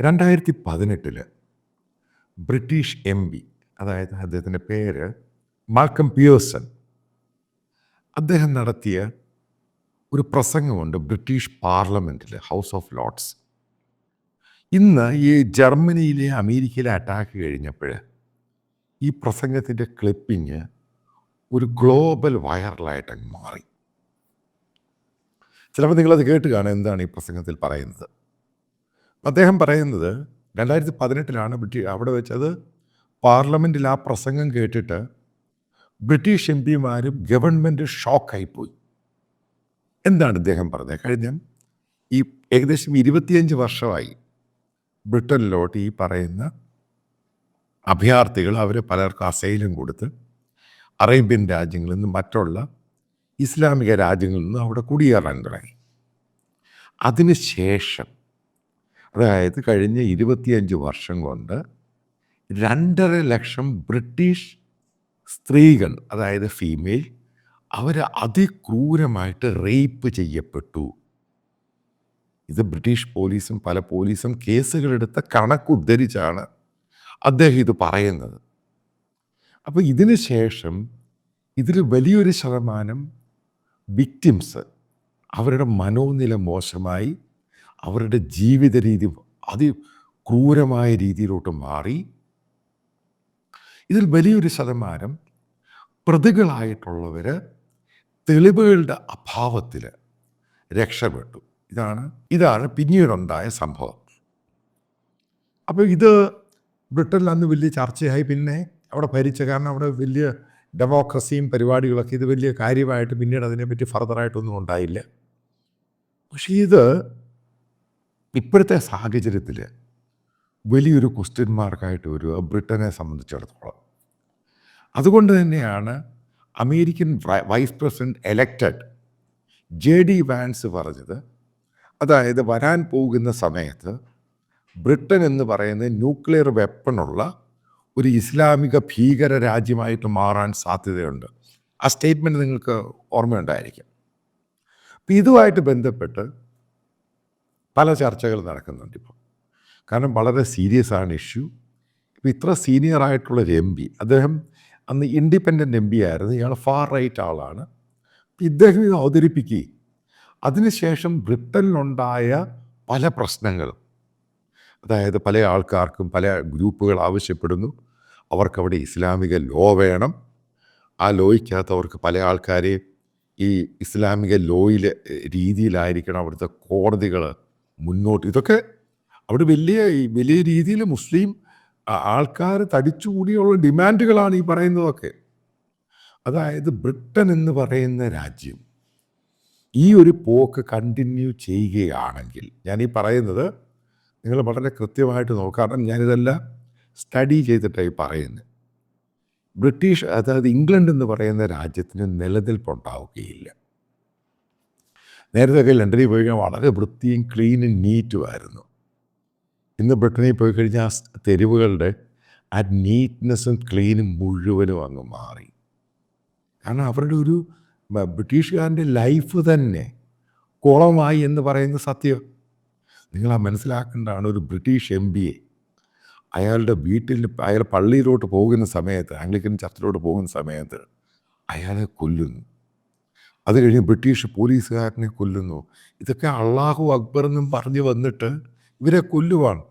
2018 British MP, അതായത് അദ്ദേഹത്തിൻ്റെ പേര് മാൽക്കം പിയേഴ്സൺ, അദ്ദേഹം നടത്തിയ ഒരു പ്രസംഗമുണ്ട് ബ്രിട്ടീഷ് പാർലമെൻറ്റിൽ, ഹൗസ് ഓഫ് ലോർഡ്സ്. ഇന്ന് ഈ ജർമ്മനിയിലെ അമേരിക്കയിലെ അറ്റാക്ക് കഴിഞ്ഞപ്പോൾ ഈ പ്രസംഗത്തിൻ്റെ ക്ലിപ്പിങ് ഒരു ഗ്ലോബൽ വൈറലായിട്ടങ്ങ് മാറി. ചിലപ്പോൾ നിങ്ങളത് കേട്ട് കാണുക എന്താണ് ഈ പ്രസംഗത്തിൽ പറയുന്നത്. അദ്ദേഹം പറയുന്നത് 2018 അവിടെ വെച്ചത് പാർലമെൻറ്റിൽ ആ പ്രസംഗം കേട്ടിട്ട് ബ്രിട്ടീഷ് എം പിമാരും ഗവൺമെൻറ് ഷോക്കായിപ്പോയി. എന്താണ് ഇദ്ദേഹം പറഞ്ഞത്? കഴിഞ്ഞ ഈ ഏകദേശം 25 വർഷമായി ബ്രിട്ടനിലോട്ട് ഈ പറയുന്ന അഭയാർത്ഥികൾ അവർ പലർക്കും അസൈലം കൊടുത്ത് അറേബ്യൻ രാജ്യങ്ങളിൽ നിന്നും മറ്റുള്ള ഇസ്ലാമിക രാജ്യങ്ങളിൽ നിന്നും അവിടെ കുടിയേറാൻ തുടങ്ങി. അതിനുശേഷം, അതായത് കഴിഞ്ഞ 25 വർഷം കൊണ്ട് 2.5 ലക്ഷം ബ്രിട്ടീഷ് സ്ത്രീകൾ, അതായത് ഫീമെയിൽ, അവർ അതിക്രൂരമായിട്ട് റേപ്പ് ചെയ്യപ്പെട്ടു. ഇത് ബ്രിട്ടീഷ് പോലീസും പല പോലീസും കേസുകളെടുത്ത കണക്കുദ്ധരിച്ചാണ് അദ്ദേഹം ഇത് പറയുന്നത്. അപ്പോൾ ഇതിന് ശേഷം ഇതിൽ വലിയൊരു ശതമാനം വിക്ടിംസ് അവരുടെ മനോനില മോശമായി, അവരുടെ ജീവിത രീതി അതിക്രൂരമായ രീതിയിലോട്ട് മാറി. ഇതിൽ വലിയൊരു ശതമാനം പ്രതികളായിട്ടുള്ളവർ തെളിവുകളുടെ അഭാവത്തിൽ രക്ഷപ്പെട്ടു. ഇതാണ് പിന്നീടുണ്ടായ സംഭവം. അപ്പോൾ ഇത് ബ്രിട്ടനിൽ അന്ന് വലിയ ചർച്ചയായി. പിന്നെ അവിടെ ഭരിച്ച, കാരണം അവിടെ വലിയ ഡെമോക്രസിയും പരിപാടികളൊക്കെ, ഇത് വലിയ കാര്യമായിട്ട് പിന്നീട് അതിനെപ്പറ്റി ഫർദറായിട്ടൊന്നും ഉണ്ടായില്ല. പക്ഷേ ഇത് ഇപ്പോഴത്തെ സാഹചര്യത്തിൽ വലിയൊരു ക്വസ്റ്റ്യൻ മാർക്കായിട്ട് ഒരു ബ്രിട്ടനെ സംബന്ധിച്ചിടത്തോളം. അതുകൊണ്ട് തന്നെയാണ് American vice president elected JD Vance പറഞ്ഞത്, അതായത് വരാൻ പോകുന്ന സമയത്ത് ബ്രിട്ടൻ എന്ന് പറയുന്ന ന്യൂക്ലിയർ വെപ്പണുള്ള ഒരു ഇസ്ലാമിക ഭീകര രാജ്യമായിട്ട് മാറാൻ സാധ്യതയുണ്ട്. ആ സ്റ്റേറ്റ്മെൻറ്റ് നിങ്ങൾക്ക് ഓർമ്മയുണ്ടായിരിക്കും. അപ്പം ഇതുമായിട്ട് ബന്ധപ്പെട്ട് പല ചർച്ചകൾ നടക്കുന്നുണ്ട് ഇപ്പോൾ. കാരണം വളരെ സീരിയസ് ആണ് ഇഷ്യൂ. ഇപ്പോൾ ഇത്ര സീനിയറായിട്ടുള്ളൊരു MP, അദ്ദേഹം അന്ന് ഇൻഡിപെൻഡൻറ്റ് MP ആയിരുന്നു, ഇയാൾ ഫാർ റൈറ്റ് ആളാണ്. ഇദ്ദേഹം ഇത് അവതരിപ്പിക്കുകയും അതിനുശേഷം ബ്രിട്ടനിലുണ്ടായ പല പ്രശ്നങ്ങളും, അതായത് പല ആൾക്കാർക്കും പല ഗ്രൂപ്പുകൾ ആവശ്യപ്പെടുന്നു അവർക്കവിടെ ഇസ്ലാമിക ലോ വേണം. ആ ലോയ്ക്കകത്ത് അവർക്ക് പല ആൾക്കാരെ ഈ ഇസ്ലാമിക ലോയിലെ രീതിയിലായിരിക്കണം അവിടുത്തെ കോടതികൾ മുന്നോട്ട്. ഇതൊക്കെ അവിടെ വലിയ രീതിയിൽ മുസ്ലിം ആൾക്കാർ തടിച്ചുകൂടിയുള്ള ഡിമാൻഡുകളാണ് ഈ പറയുന്നതൊക്കെ. അതായത് ബ്രിട്ടൻ എന്ന് പറയുന്ന രാജ്യം ഈ ഒരു പോക്ക് കണ്ടിന്യൂ ചെയ്യുകയാണെങ്കിൽ, ഞാനീ പറയുന്നത് നിങ്ങൾ വളരെ കൃത്യമായിട്ട് നോക്കുക, കാരണം ഞാനിതെല്ലാം സ്റ്റഡി ചെയ്തിട്ടായി പറയുന്നത്. അതായത് ഇംഗ്ലണ്ട് എന്ന് പറയുന്ന രാജ്യത്തിന് നിലനിൽപ്പുണ്ടാവുകയില്ല. നേരത്തെ ലണ്ടനിൽ പോയി കഴിഞ്ഞാൽ വളരെ വൃത്തിയും ക്ലീനും നീറ്റുമായിരുന്നു. ഇന്ന് ബ്രിട്ടനിൽ പോയി കഴിഞ്ഞാൽ ആ തെരുവുകളുടെ ആ നീറ്റ്നെസ്സും ക്ലീനും മുഴുവനും അങ്ങ് മാറി. കാരണം അവരുടെ ഒരു ബ്രിട്ടീഷുകാരൻ്റെ ലൈഫ് തന്നെ കുളമായി എന്ന് പറയുന്ന സത്യം നിങ്ങൾ മനസ്സിലാക്കേണ്ടതാണ്. ഒരു ബ്രിട്ടീഷ് MP അയാളുടെ അയാൾ പള്ളിയിലോട്ട് പോകുന്ന സമയത്ത്, ആംഗ്ലിക്കൻ ചർച്ചിലോട്ട് പോകുന്ന സമയത്ത് അയാളെ കൊല്ലുന്നു. അത് കഴിഞ്ഞ് ബ്രിട്ടീഷ് പോലീസുകാരനെ കൊല്ലുന്നു. ഇതൊക്കെ അള്ളാഹു അക്ബർ എന്നും പറഞ്ഞു വന്നിട്ട് ഇവരെ കൊല്ലുവാണ്.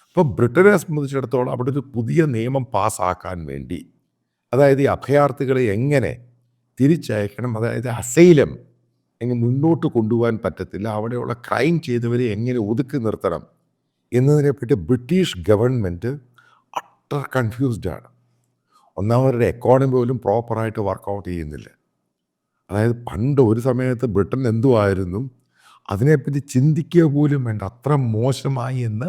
അപ്പോൾ ബ്രിട്ടനെ സംബന്ധിച്ചിടത്തോളം അവിടെ ഒരു പുതിയ നിയമം പാസ്സാക്കാൻ വേണ്ടി, അതായത് ഈ അഭയാർത്ഥികളെ എങ്ങനെ തിരിച്ചയക്കണം, അതായത് അസൈലം എങ്ങനെ മുന്നോട്ട് കൊണ്ടുപോകാൻ പറ്റത്തില്ല, അവിടെയുള്ള ക്രൈം ചെയ്തവരെ എങ്ങനെ ഒതുക്കി നിർത്തണം എന്നതിനെപ്പറ്റി ബ്രിട്ടീഷ് ഗവൺമെൻറ് അട്ടർ കൺഫ്യൂസ്ഡാണ്. ഒന്നാമവരുടെ എക്കോണമി പോലും പ്രോപ്പറായിട്ട് വർക്കൗട്ട് ചെയ്യുന്നില്ല. അതായത് പണ്ട് ഒരു സമയത്ത് ബ്രിട്ടൻ എന്തുമായിരുന്നു അതിനെപ്പറ്റി ചിന്തിക്കുക പോലും വേണ്ട, അത്ര മോശമായി എന്ന്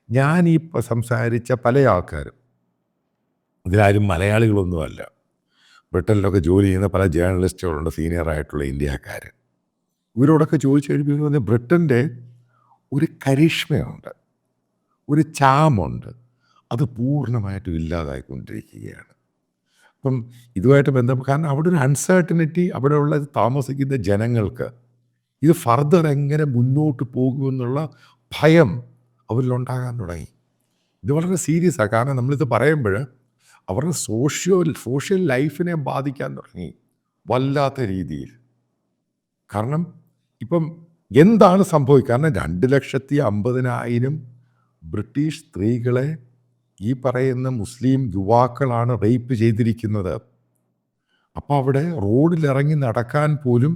ഞാൻ ഈ സംസാരിച്ച പല ആൾക്കാരും, ഇതിലാരും മലയാളികളൊന്നുമല്ല, ബ്രിട്ടനിലൊക്കെ ജോലി ചെയ്യുന്ന പല ജേർണലിസ്റ്റുകളുണ്ട്, സീനിയറായിട്ടുള്ള ഇന്ത്യക്കാർ. ഇവരോടൊക്കെ ചോദിച്ചു കഴിയുമ്പോൾ ബ്രിട്ടൻ്റെ ഒരു കരിഷ്മയുണ്ട്, ഒരു ചാമുണ്ട്, അത് പൂർണ്ണമായിട്ടും ഇല്ലാതായിക്കൊണ്ടിരിക്കുകയാണ്. അപ്പം ഇതുമായിട്ട് ബന്ധപ്പെട്ട്, കാരണം അവിടെ ഒരു അൺസർട്ടനിറ്റി, അവിടെയുള്ള താമസിക്കുന്ന ജനങ്ങൾക്ക് ഇത് ഫർദർ എങ്ങനെ മുന്നോട്ട് പോകുമെന്നുള്ള ഭയം അവരിലുണ്ടാകാൻ തുടങ്ങി. ഇത് വളരെ സീരിയസാണ്. കാരണം നമ്മളിത് പറയുമ്പോൾ അവരുടെ സോഷ്യൽ ലൈഫിനെ ബാധിക്കാൻ തുടങ്ങി വല്ലാത്ത രീതിയിൽ. കാരണം ഇപ്പം എന്താണ് സംഭവിക്കുക? കാരണം 2,50,000 ബ്രിട്ടീഷ് സ്ത്രീകളെ ഈ പറയുന്ന മുസ്ലിം യുവാക്കളാണ് റേപ്പ് ചെയ്തിരിക്കുന്നത്. അപ്പോൾ അവിടെ റോഡിലിറങ്ങി നടക്കാൻ പോലും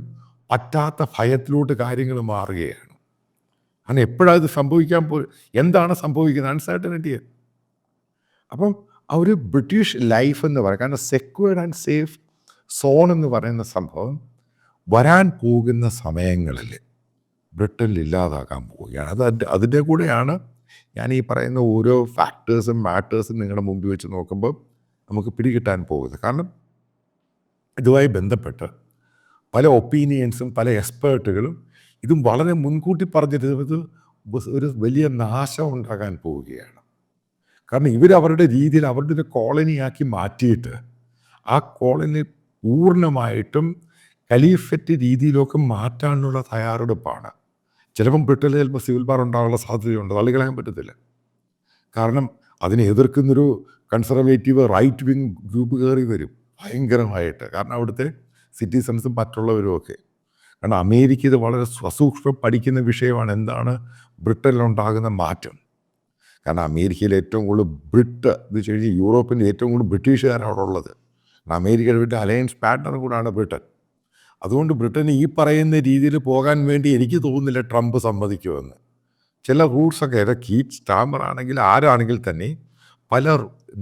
പറ്റാത്ത ഭയത്തിലോട്ട് കാര്യങ്ങൾ മാറുകയാണ്. കാരണം എപ്പോഴാണ് ഇത് സംഭവിക്കാൻ എന്താണ് സംഭവിക്കുന്നത്? അൺസർട്ടനിറ്റി. അപ്പം ആ ഒരു ബ്രിട്ടീഷ് ലൈഫ് എന്ന് പറയുക, കാരണം സെക്യൂർഡ് ആൻഡ് സേഫ് സോൺ എന്ന് പറയുന്ന സംഭവം വരാൻ പോകുന്ന സമയങ്ങളിൽ ബ്രിട്ടനിൽ ഇല്ലാതാക്കാൻ പോവുകയാണ്. അതിൻ്റെ കൂടെയാണ് ഞാൻ ഈ പറയുന്ന ഓരോ ഫാക്ടേഴ്സും മാറ്റേഴ്സും നിങ്ങളുടെ മുമ്പിൽ വെച്ച് നോക്കുമ്പോൾ നമുക്ക് പിടികിട്ടാൻ പോകുന്നത്. കാരണം ഇതുമായി ബന്ധപ്പെട്ട് പല ഒപ്പീനിയൻസും പല എക്സ്പേർട്ടുകളും ഇതും വളരെ മുൻകൂട്ടി പറഞ്ഞിട്ട് ഇത് ഒരു വലിയ നാശം ഉണ്ടാകാൻ പോവുകയാണ്. കാരണം ഇവരവരുടെ രീതിയിൽ അവരുടെ ഒരു കോളനിയാക്കി മാറ്റിയിട്ട് ആ കോളനി പൂർണ്ണമായിട്ടും ഖലീഫറ്റ് രീതിയിലൊക്കെ മാറ്റാനുള്ള തയ്യാറെടുപ്പാണ്. ചിലപ്പം ബ്രിട്ടനിൽ ചിലപ്പോൾ സിവിൽ വാർ ഉണ്ടാകാനുള്ള സാധ്യതയുണ്ട്, തള്ളിക്കളയാൻ പറ്റത്തില്ല. കാരണം അതിനെ എതിർക്കുന്നൊരു കൺസർവേറ്റീവ് റൈറ്റ് വിങ് ഗ്രൂപ്പ് കയറി വരും ഭയങ്കരമായിട്ട്. കാരണം അവിടുത്തെ സിറ്റിസൺസും മറ്റുള്ളവരും ഒക്കെ. കാരണം അമേരിക്ക ഇത് വളരെ സസൂക്ഷ്മം പഠിക്കുന്ന വിഷയമാണ്, എന്താണ് ബ്രിട്ടനിലുണ്ടാകുന്ന മാറ്റം. കാരണം അമേരിക്കയിൽ ഏറ്റവും കൂടുതൽ ഇത് വെച്ച് കഴിഞ്ഞാൽ യൂറോപ്പിൽ ഏറ്റവും കൂടുതൽ ബ്രിട്ടീഷുകാരാണ് അവിടെ ഉള്ളത്. അമേരിക്കയുടെ വീട്ടിൽ അലയൻസ് പാർട്ട്ണർ കൂടാണ് ബ്രിട്ടൻ. അതുകൊണ്ട് ബ്രിട്ടന് ഈ പറയുന്ന രീതിയിൽ പോകാൻ വേണ്ടി എനിക്ക് തോന്നുന്നില്ല ട്രംപ് സമ്മതിക്കുമെന്ന്. ചില റൂൾസൊക്കെ കീറ്റ് സ്റ്റാമർ ആണെങ്കിൽ ആരാണെങ്കിൽ തന്നെ പല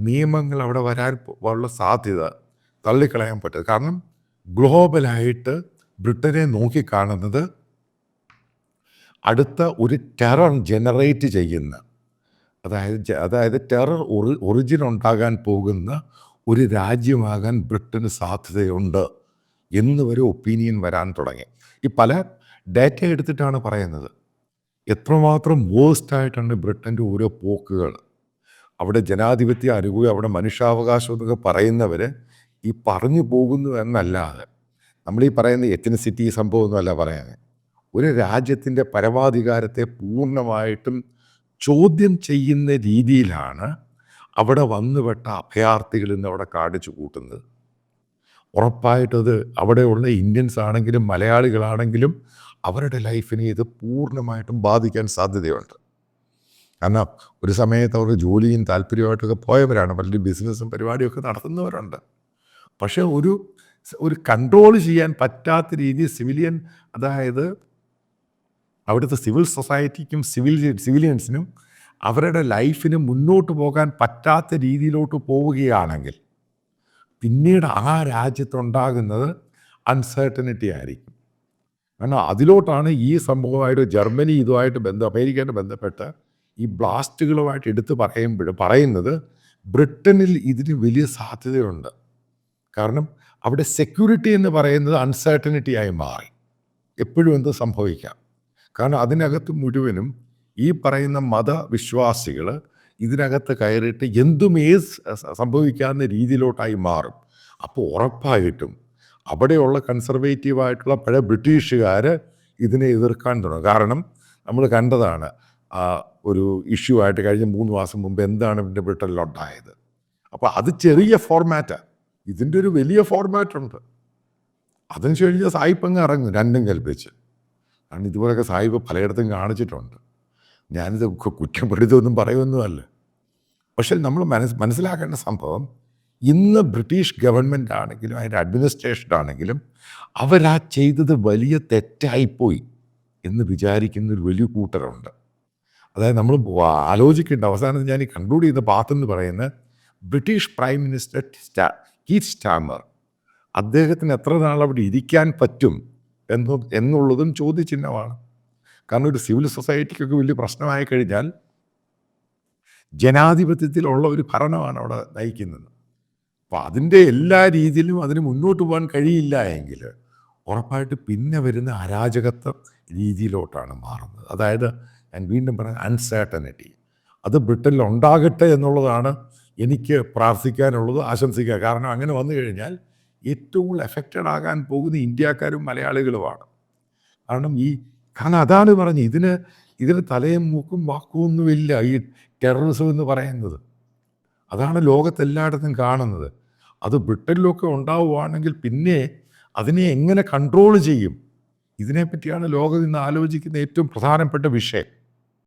നിയമങ്ങൾ അവിടെ വരാൻ ഉള്ള സാധ്യത തള്ളിക്കളയാൻ പറ്റും. കാരണം ഗ്ലോബലായിട്ട് ബ്രിട്ടനെ നോക്കിക്കാണുന്നത് അടുത്ത ഒരു ടെറർ ജനറേറ്റ് ചെയ്യുന്ന, അതായത് ടെറർ ഒറിജിൻ ഉണ്ടാകാൻ പോകുന്ന ഒരു രാജ്യമാകാൻ ബ്രിട്ടന് സാധ്യതയുണ്ട് എന്ന് വരെ ഒപ്പീനിയൻ വരാൻ തുടങ്ങി. ഈ പല ഡാറ്റ എടുത്തിട്ടാണ് പറയുന്നത്. എത്രമാത്രം വേഴ്സ്റ്റായിട്ടാണ് ബ്രിട്ടൻ്റെ ഓരോ പോക്കുകൾ. അവിടെ ജനാധിപത്യ അനുകൂലം, അവിടെ മനുഷ്യാവകാശം എന്നൊക്കെ പറയുന്നവർ ഈ പറഞ്ഞു പോകുന്നു എന്നല്ലാതെ നമ്മളീ പറയുന്ന എത്നിസിറ്റി സംഭവമൊന്നുമല്ല പറയാൻ. ഒരു രാജ്യത്തിൻ്റെ പരമാധികാരത്തെ പൂർണ്ണമായിട്ടും ചോദ്യം ചെയ്യുന്ന രീതിയിലാണ് അവിടെ വന്നുപെട്ട അഭയാർത്ഥികൾ ഇന്ന് അവിടെ കാണിച്ചു കൂട്ടുന്നത്. ഉറപ്പായിട്ടത് അവിടെയുള്ള ഇന്ത്യൻസ് ആണെങ്കിലും മലയാളികളാണെങ്കിലും അവരുടെ ലൈഫിനെ ഇത് പൂർണ്ണമായിട്ടും ബാധിക്കാൻ സാധ്യതയുണ്ട്. കാരണം ഒരു സമയത്ത് അവർ ജോലിയും താല്പര്യമായിട്ടൊക്കെ പോയവരാണ്, വലിയ ബിസിനസ്സും പരിപാടിയൊക്കെ നടത്തുന്നവരുണ്ട്. പക്ഷേ ഒരു കൺട്രോൾ ചെയ്യാൻ പറ്റാത്ത രീതിയിൽ സിവിലിയൻ, അതായത് അവിടുത്തെ സിവിൽ സൊസൈറ്റിക്കും സിവിലിയൻസിനും അവരുടെ ലൈഫിന് മുന്നോട്ട് പോകാൻ പറ്റാത്ത രീതിയിലോട്ട് പോവുകയാണെങ്കിൽ പിന്നീട് ആ രാജ്യത്തുണ്ടാകുന്നത് അൺസർട്ടനിറ്റി ആയിരിക്കും. കാരണം അതിലോട്ടാണ് ഈ സംഭവമായിട്ട് ജർമ്മനി ഇതുമായിട്ട് അമേരിക്കയായിട്ട് ബന്ധപ്പെട്ട് ഈ ബ്ലാസ്റ്റുകളുമായിട്ട് എടുത്ത് പറയുന്നത് ബ്രിട്ടനിൽ ഇതിന് വലിയ സാധ്യതയുണ്ട്. കാരണം അവിടെ സെക്യൂരിറ്റി എന്ന് പറയുന്നത് അൺസർട്ടനിറ്റിയായി മാറി. എപ്പോഴും എന്ത് സംഭവിക്കാം. കാരണം അതിനകത്ത് മുഴുവനും ഈ പറയുന്ന മതവിശ്വാസികൾ ഇതിനകത്ത് കയറിയിട്ട് എന്തും സംഭവിക്കാവുന്ന രീതിയിലോട്ടായി മാറും. അപ്പോൾ ഉറപ്പായിട്ടും അവിടെയുള്ള കൺസർവേറ്റീവായിട്ടുള്ള പഴയ ബ്രിട്ടീഷുകാർ ഇതിനെ എതിർക്കാൻ തുടങ്ങും. കാരണം നമ്മൾ കണ്ടതാണ് ഒരു ഇഷ്യൂ ആയിട്ട് കഴിഞ്ഞ 3 മാസം മുമ്പ് എന്താണ് ഇതിൻ്റെ ബ്രിട്ടനിലുണ്ടായത്. അപ്പോൾ അത് ചെറിയ ഫോർമാറ്റാണ്, ഇതിൻ്റെ ഒരു വലിയ ഫോർമാറ്റുണ്ട്. അതിന് കഴിഞ്ഞാൽ സായിപ്പ് അങ്ങ് ഇറങ്ങും രണ്ടും കൽപ്പിച്ച്. കാരണം ഇതുപോലൊക്കെ സായിപ്പ് പലയിടത്തും കാണിച്ചിട്ടുണ്ട്. ഞാനിത് കുറ്റപ്പെടുത്തുമൊന്നും പറയുമൊന്നുമല്ല. പക്ഷെ നമ്മൾ മനസ്സിലാക്കേണ്ട സംഭവം, ഇന്ന് ബ്രിട്ടീഷ് ഗവൺമെൻറ് ആണെങ്കിലും അതിൻ്റെ അഡ്മിനിസ്ട്രേഷൻ ആണെങ്കിലും അവരാ ചെയ്തത് വലിയ തെറ്റായിപ്പോയി എന്ന് വിചാരിക്കുന്ന ഒരു വലിയ കൂട്ടരുണ്ട്. അതായത് നമ്മൾ ആലോചിക്കേണ്ട അവസാനം ഞാൻ ഈ കൺക്ലൂഡ് ചെയ്യുന്ന പാത്തെന്ന് പറയുന്ന British prime minister Keir Starmer, അദ്ദേഹത്തിന് എത്ര നാൾ അവിടെ ഇരിക്കാൻ പറ്റും എന്നുള്ളതും ചോദ്യചിഹ്നമാണ്. കാരണം ഒരു സിവിൽ സൊസൈറ്റിക്കൊക്കെ വലിയ പ്രശ്നമായി കഴിഞ്ഞാൽ ജനാധിപത്യത്തിലുള്ള ഒരു ഭരണമാണ് അവിടെ നയിക്കുന്നത്. അപ്പോൾ അതിൻ്റെ എല്ലാ രീതിയിലും അതിന് മുന്നോട്ട് പോകാൻ കഴിയില്ല എങ്കിൽ ഉറപ്പായിട്ട് പിന്നെ വരുന്ന അരാജകത്വ രീതിയിലോട്ടാണ് മാറുന്നത്. അതായത് ഞാൻ വീണ്ടും പറയുന്നത് അൺസർട്ടനിറ്റി. അത് ബ്രിട്ടനിൽ ഉണ്ടാകട്ടെ എന്നുള്ളതാണ് എനിക്ക് പ്രാർത്ഥിക്കാനുള്ളത്, ആശംസിക്കുക. കാരണം അങ്ങനെ വന്നു കഴിഞ്ഞാൽ ഏറ്റവും എഫക്റ്റഡ് ആകാൻ പോകുന്ന ഇന്ത്യക്കാരും മലയാളികളുമാണ്. കാരണം അതാണ് പറഞ്ഞ് ഇതിന് ഇതിന് തലയും മൂക്കും വാക്കുമൊന്നുമില്ല ഈ ടെററിസം എന്ന് പറയുന്നത്. അതാണ് ലോകത്തെല്ലായിടത്തും കാണുന്നത്. അത് ബ്രിട്ടനിലൊക്കെ ഉണ്ടാവുകയാണെങ്കിൽ പിന്നെ അതിനെ എങ്ങനെ കൺട്രോൾ ചെയ്യും? ഇതിനെപ്പറ്റിയാണ് ലോകം ഇന്ന് ആലോചിക്കുന്ന ഏറ്റവും പ്രധാനപ്പെട്ട വിഷയം.